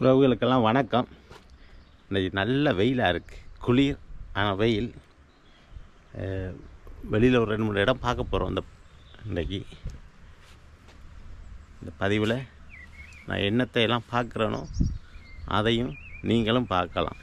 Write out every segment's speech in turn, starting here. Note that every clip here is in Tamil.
உறவுகளுக்கெல்லாம் வணக்கம். இன்றைக்கி நல்ல வெயிலாக இருக்குது, குளிர். ஆனால் வெயில். வெளியில் ஒரு 2-3 இடம் பார்க்க போகிறோம். இன்றைக்கி இந்த பதிவில் நான் என்னத்தை எல்லாம் பார்க்குறேனோ அதையும் நீங்களும் பார்க்கலாம்.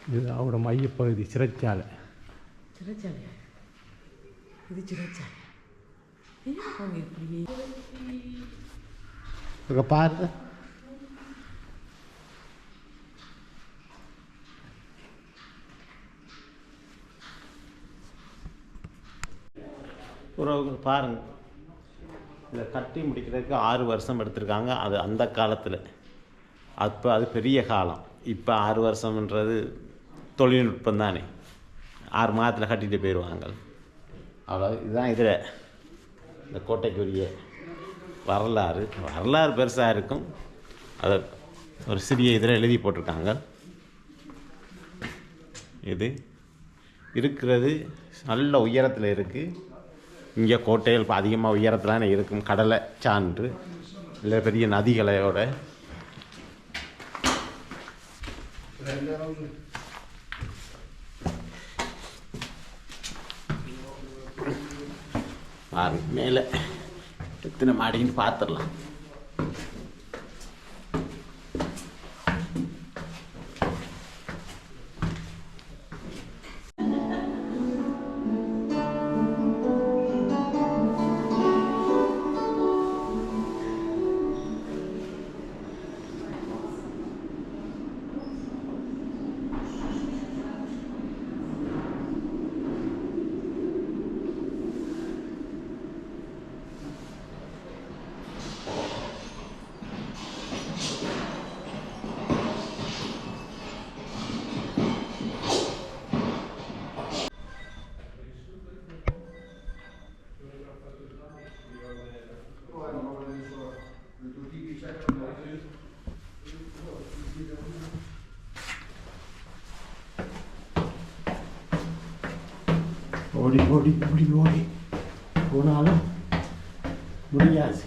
இது அவரோட மையப்பகுதி சிறைச்சாலை. சிறைச்சாலையா? இது சிறைச்சாலை. அவங்க இப்படி பாருங்க. பாருங்க, இதை கட்டி முடிக்கிறதுக்கு 6 வருஷம் எடுத்திருக்காங்க. அது அந்த காலத்தில். அப்போ அது பெரிய காலம். இப்போ 6 வருஷம்ன்றது தொழில்நுட்பம் தானே. 6 மாதத்தில் கட்டிட்டு போயிடுவாங்க. அவ்வளோ. இதுதான் இதில் இந்த கோட்டைக்குரிய வரலாறு பெருசாக இருக்கும். அதை ஒரு சிறிய இதில் எழுதி போட்டிருக்காங்க. இது இருக்கிறது நல்ல உயரத்தில் இருக்குது. இங்கே கோட்டைகள் அதிகமாக உயரத்தில் இருக்கும். கடலை சான்று இல்லை பெரிய நதிகளையோட மேலே எத்தனை மாடின்னு பார்த்துடலாம். ஓடி ஓடி ஓடி ஓடி போனாலும் முடியாது.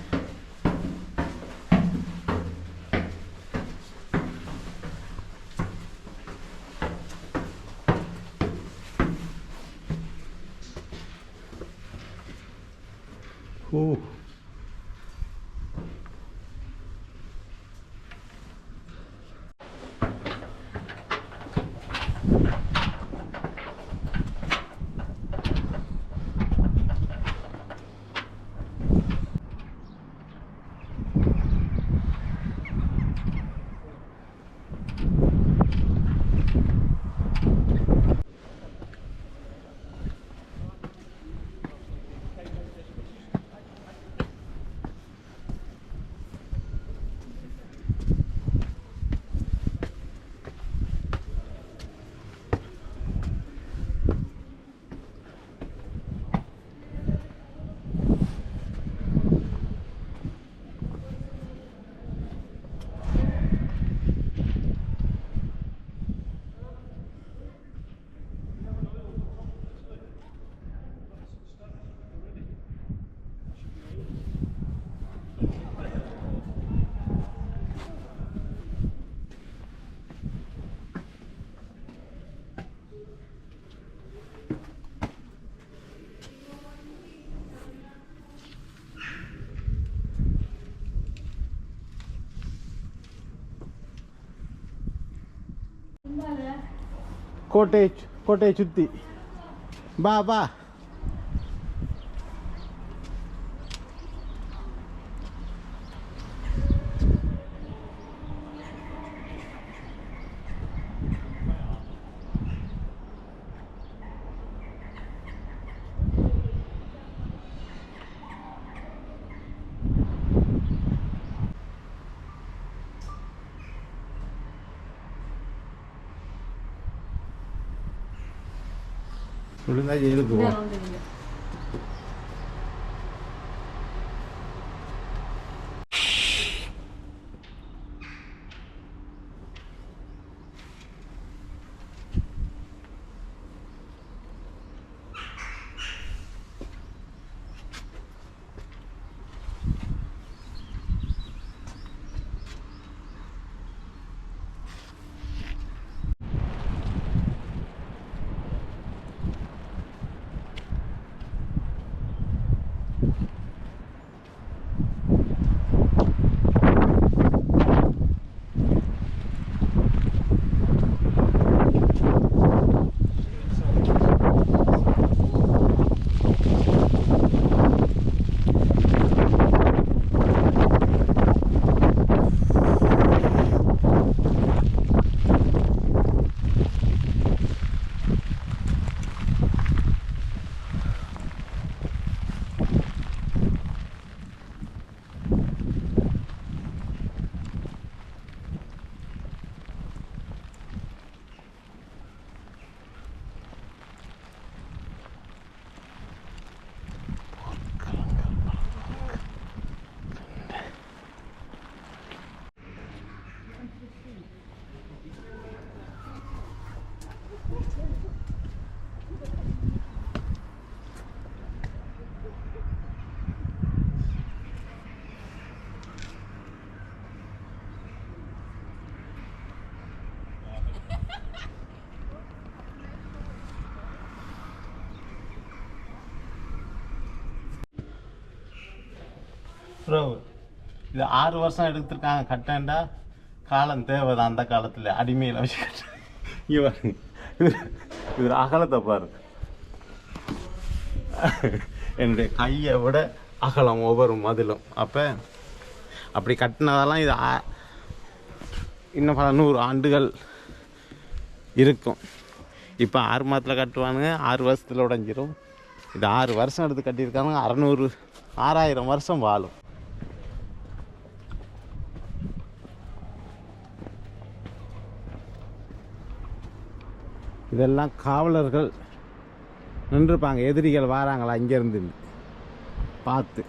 ஓ, கோட்டையை சுற்றி பா பா. ஒழுங்கா ஜெயிலுக்கு போ. ப்ரோ இது 6 வருஷம் எடுத்துருக்காங்க கட்டேன்டா. காலம் தேவைதான் அந்த காலத்தில் அடிமையில் வச்சு கட்ட. இங்கே பாருங்க, இது அகலத்தை பாருங்க. என்னுடைய கையை விட அகலம் ஒவ்வொரு மதிலும். அப்போ அப்படி கட்டினதெல்லாம் இது இன்னும் பல 100 ஆண்டுகள் இருக்கும். இப்போ 6 மாதத்தில் கட்டுவானுங்க, 6 வருஷத்தில் உடஞ்சிரும். இது 6 வருஷம் எடுத்து கட்டியிருக்காங்க. 6000 வருஷம் வாழும். இதெல்லாம் காவலர்கள் நின்றுப்பாங்க, எதிரிகள் வாராங்களா இங்கேருந்து பார்த்து.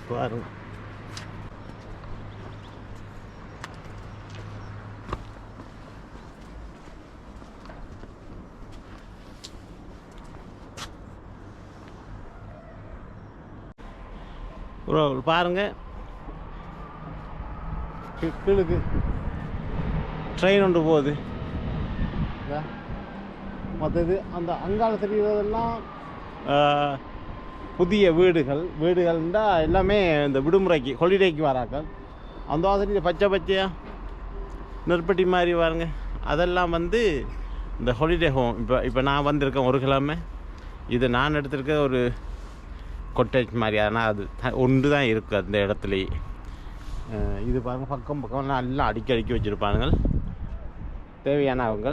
பாருங்க ப்ரோ பாருங்க, கீழுக்கு ட்ரெயின் ஒன்று போகுது. மற்றது அந்த அங்கால தெரிகிறதெல்லாம் புதிய வீடுகள்ன்றா எல்லாமே இந்த விடுமுறைக்கு ஹாலிடேக்கு வராக்கள். அந்த மாதிரி பச்சை பச்சையாக நெற்பட்டி மாதிரி பாருங்க, அதெல்லாம் வந்து இந்த ஹாலிடே ஹோம். இப்போ நான் வந்திருக்கேன் ஒரு கிழமை. இது நான் எடுத்திருக்க ஒரு கொட்டேஜ் மாதிரி, ஆனால் அது ஒன்று தான் இருக்குது அந்த இடத்துலையே. இது பாருங்க, பக்கம் எல்லாம் அடுக்கி வச்சுருப்பானுங்க. தேவையானவங்க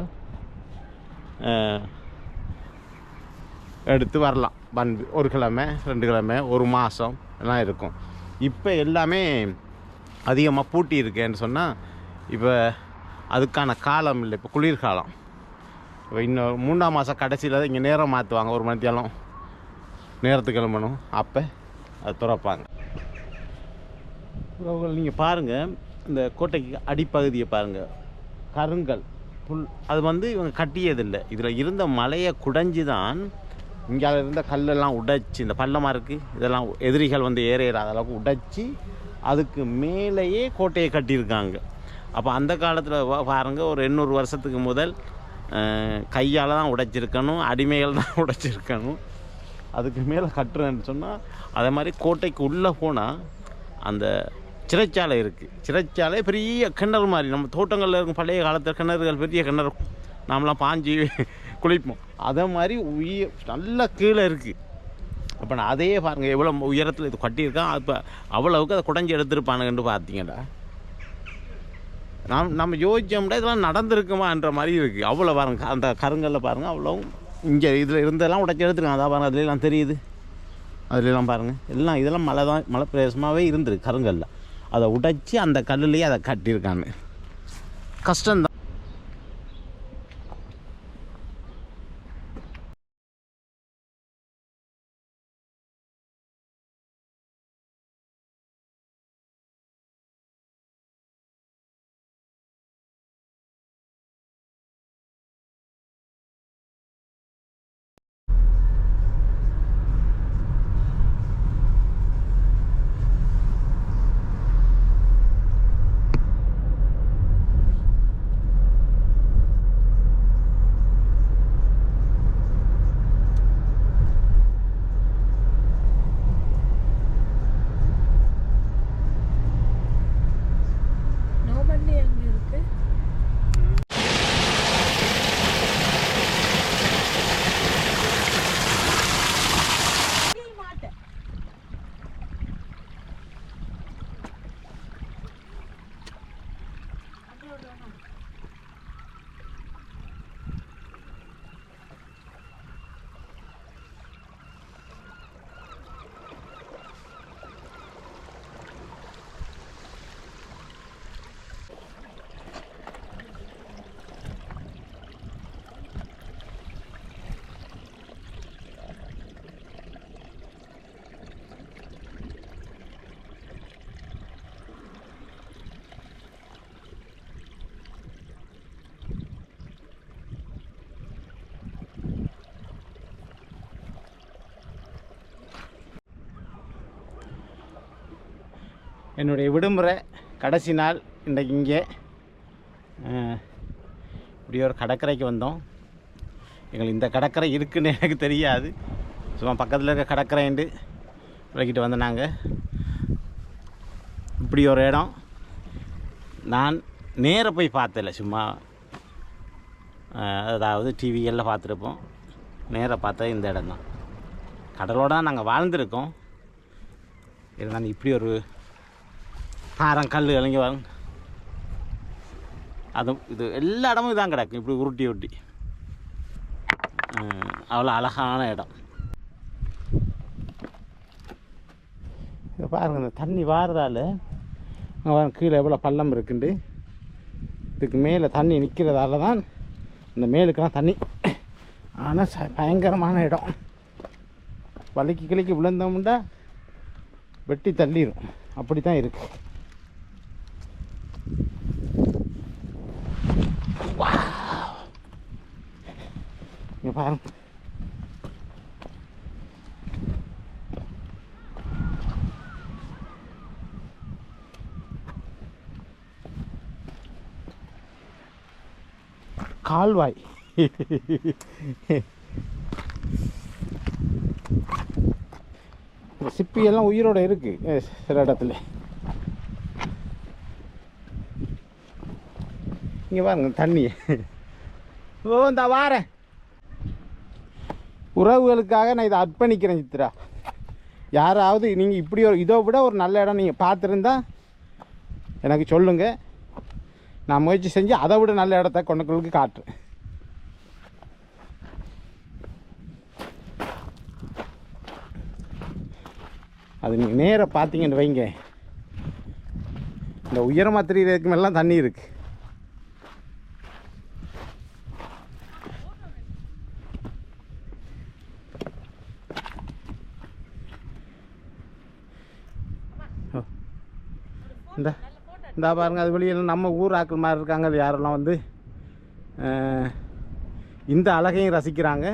எடுத்து வரலாம். வந்து ஒரு கிழமை 2 கிழமை 1 மாதம் எல்லாம் இருக்கும். இப்போ எல்லாமே அதிகமாக பூட்டி இருக்கேன்னு சொன்னால் இப்போ அதுக்கான காலம் இல்லை. இப்போ குளிர்காலம். இப்போ இன்னும் 3ஆம் மாதம் கடைசியில் தான் இங்கே நேரம் மாற்றுவாங்க. 1 மணித்தேலம் நேரத்துக்கு கிளம்பணும். அப்போ அது திறப்பாங்க. நீங்கள் பாருங்கள், இந்த கோட்டைக்கு அடிப்பகுதியை பாருங்கள், கருங்கல் புல். அது வந்து இவங்க கட்டியதில்லை. இதில் இருந்த மலையை குடைஞ்சி தான் இங்கே இருந்த கல்லெல்லாம் உடைச்சி, இந்த பள்ளமாக இருக்குது இதெல்லாம் எதிரிகள் வந்து ஏறாத அளவுக்கு உடைச்சி அதுக்கு மேலேயே கோட்டையை கட்டியிருக்காங்க. அப்போ அந்த காலத்தில் பாருங்கள், ஒரு 800 வருஷத்துக்கு முதல் கையால் தான் உடைச்சிருக்கணும், அடிமைகள் தான் உடைச்சிருக்கணும். அதுக்கு மேலே கட்டுறேன்னு சொன்னால் அதே மாதிரி கோட்டைக்கு உள்ளே போனால் அந்த சிறைச்சாலை இருக்குது. சிறைச்சாலை பெரிய கிணறு மாதிரி, நம்ம தோட்டங்களில் இருக்கும் பழைய காலத்தில் கிணறுகள், பெரிய கிணறு நாமெலாம் பாஞ்சி குளிப்போம். அதே மாதிரி நல்லா கீழே இருக்குது. அப்போ நான் அதையே பாருங்கள் எவ்வளோ உயரத்தில் இது கட்டியிருக்கான். அப்போ அவ்வளவுக்கு அதை குடைஞ்சி எடுத்துருப்பானுங்கன்னு பார்த்தீங்கடா. நம்ம யோசிச்சோம்னா இதெல்லாம் நடந்திருக்குமான்ற மாதிரி இருக்குது. அவ்வளோ பாருங்க, அந்த கருங்கல்ல பாருங்கள் அவ்வளோ. இங்கே இதில் இருந்தெல்லாம் உடைச்சி எடுத்துருக்காங்க. அதான் பாருங்கள், அதுலாம் தெரியுது. அதுலாம் பாருங்கள், எல்லாம் இதெல்லாம் மலை பிரதேசமாகவே இருந்துருக்கு கருங்கல்ல. அதை உடைச்சி அந்த கல்லுலேயே அதை கட்டியிருக்காங்க. கஷ்டம்தான். என்னுடைய விடுமுறை கடைசி நாள் இன்றைக்கு. இங்கே இப்படி ஒரு கடற்கரைக்கு வந்தோம். எங்களுக்கு இந்த கடற்கரை இருக்குன்னு எனக்கு தெரியாது. சும்மா பக்கத்தில் இருக்க கடற்கரைண்டு விளக்கிட்டு வந்து நாங்கள் இப்படி ஒரு இடம் நான் நேராக போய் பார்த்ததில்ல, சும்மா அதாவது டிவிகளில் பார்த்துருப்போம். நேராக பார்த்தா இந்த இடம் தான். கடலோடு தான் நாங்கள் வாழ்ந்துருக்கோம். இருந்தாலும் இப்படி ஒரு பாரம் கல் இறங்கி வாங்க, அதுவும் இது எல்லா இடமும் இதான் கிடக்கும். இப்படி உருட்டி உருட்டி அவ்வளோ அழகான இடம். இதை பாருங்கள், இந்த தண்ணி வாரதால் கீழே எவ்வளோ பள்ளம் இருக்குண்டு. இதுக்கு மேலே தண்ணி நிற்கிறதால தான் இந்த மேலுக்கெல்லாம் தண்ணி. ஆனால் பயங்கரமான இடம். வலிக்கு கிளிக்கு விழுந்தோம்னா வெட்டி தள்ளிடும், அப்படி தான் இருக்கு. இங்கே பாருங்க, கால்வாய். இந்த சிப்பியெல்லாம் உயிரோடு இருக்குது சில இடத்துல. இங்கே பாருங்க தண்ணி. ஓ இந்த வாரேன், உறவுகளுக்காக நான் இதை அர்ப்பணிக்கிறேன் சித்ரா. யாராவது நீங்கள் இப்படி ஒரு இதை விட ஒரு நல்ல இடம் நீங்கள் பார்த்துருந்தா எனக்கு சொல்லுங்கள். நான் முயற்சி செஞ்சு அதை விட நல்ல இடத்த கொண்டக்குள்ளுக்கு காட்டுறேன். அது நீங்கள் நேராக பார்த்தீங்கன்னு வைங்க, இந்த உயரமாக தெரிகிறதுக்கு மேலாம் தண்ணி இருக்குது. இந்த பாருங்கள், அது வெளியில் நம்ம ஊர் ஆக்கள் மாதிரி இருக்காங்க. யாரெல்லாம் வந்து இந்த அழகையும் ரசிக்கிறாங்க.